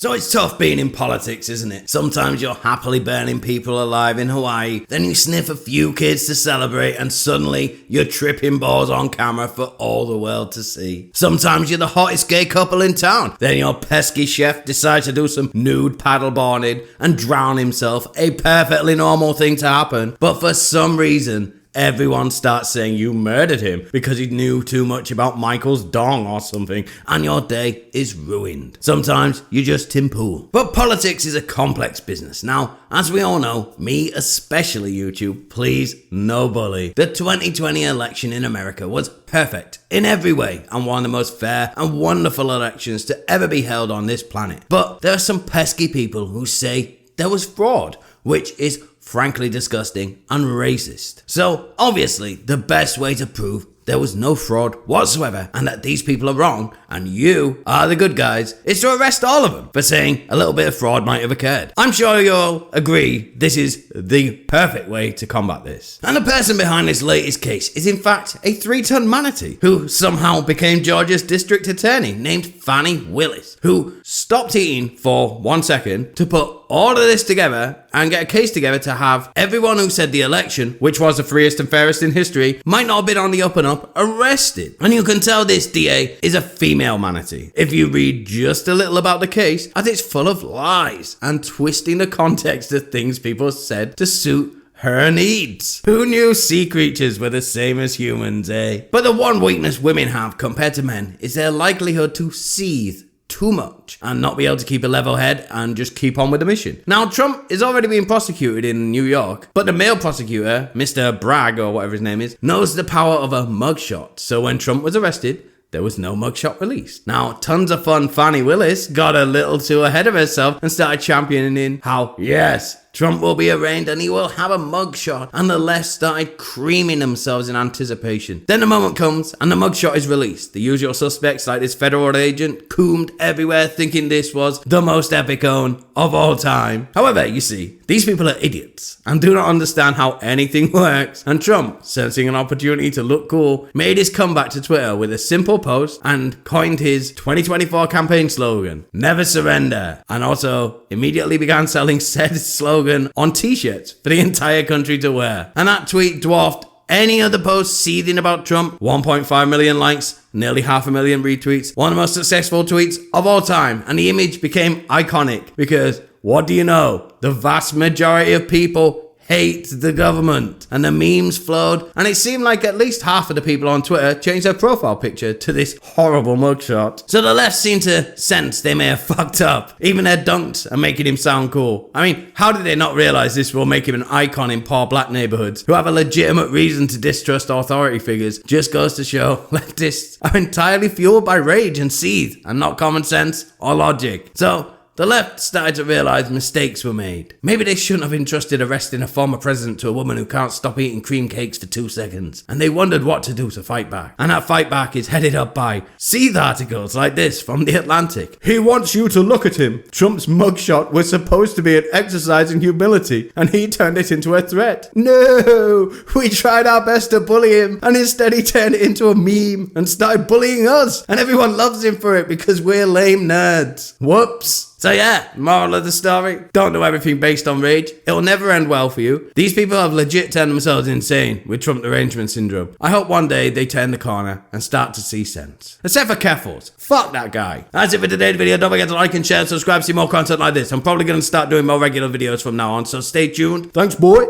So it's tough being in politics, isn't it? Sometimes you're happily burning people alive in Hawaii, then you sniff a few kids to celebrate, and suddenly you're tripping balls on camera for all the world to see. Sometimes you're the hottest gay couple in town, then your pesky chef decides to do some nude paddleboarding and drown himself, a perfectly normal thing to happen, but for some reason, everyone starts saying you murdered him because he knew too much about Michael's dong or something, and your day is ruined. Sometimes you just Tim Pool. But politics is a complex business. Now, as we all know, me especially YouTube, please no bully. The 2020 election in America was perfect in every way and one of the most fair and wonderful elections to ever be held on this planet. But there are some pesky people who say there was fraud, which is frankly disgusting and racist. So obviously the best way to prove there was no fraud whatsoever and that these people are wrong and you are the good guys is to arrest all of them for saying a little bit of fraud might have occurred. I'm sure you'll agree this is the perfect way to combat this. And the person behind this latest case is in fact a 3-ton manatee who somehow became Georgia's district attorney named Fani Willis, who stopped eating for 1 second to put all of this together and get a case together to have everyone who said the election, which was the freest and fairest in history, might not have been on the up and up, arrested. And you can tell this DA is a female manatee if you read just a little about the case, as it's full of lies and twisting the context of things people said to suit her needs. Who knew sea creatures were the same as humans, eh? But the one weakness women have compared to men is their likelihood to seethe too much and not be able to keep a level head and just keep on with the mission. Now, Trump is already being prosecuted in New York, but the male prosecutor, Mr. Bragg or whatever his name is, knows the power of a mugshot. So when Trump was arrested, there was no mugshot released. Now, tons of fun Fani Willis got a little too ahead of herself and started championing how, yes, Trump will be arraigned and he will have a mugshot, and the left started creaming themselves in anticipation. Then the moment comes and the mugshot is released. The usual suspects like this federal agent coomed everywhere thinking this was the most epic own of all time. However, you see, these people are idiots and do not understand how anything works, and Trump, sensing an opportunity to look cool, made his comeback to Twitter with a simple post and coined his 2024 campaign slogan, "Never surrender," and also immediately began selling said slogan on t-shirts for the entire country to wear. And that tweet dwarfed any other post seething about Trump. 1.5 million likes, nearly 500,000 retweets, one of the most successful tweets of all time, and the image became iconic because, what do you know, the vast majority of people hate the government, and the memes flowed, and it seemed like at least half of the people on Twitter changed their profile picture to this horrible mugshot. So the left seemed to sense they may have fucked up. Even their dunks are making him sound cool. I mean, how did they not realize this will make him an icon in poor black neighborhoods who have a legitimate reason to distrust authority figures? Just goes to show leftists are entirely fueled by rage and seethe and not common sense or logic. So the left started to realize mistakes were made. Maybe they shouldn't have entrusted arresting a former president to a woman who can't stop eating cream cakes for 2 seconds. And they wondered what to do to fight back. And that fight back is headed up by seethe articles like this from The Atlantic. He wants you to look at him. Trump's mugshot was supposed to be an exercise in humility, and he turned it into a threat. No, we tried our best to bully him, and instead he turned it into a meme and started bullying us. And everyone loves him for it because we're lame nerds. Whoops. So yeah, moral of the story, don't do everything based on rage. It'll never end well for you. These people have legit turned themselves insane with Trump derangement syndrome. I hope one day they turn the corner and start to see sense. Except for Keffels. Fuck that guy. That's it for today's video. Don't forget to like and share and subscribe to see more content like this. I'm probably going to start doing more regular videos from now on, so stay tuned. Thanks, boy.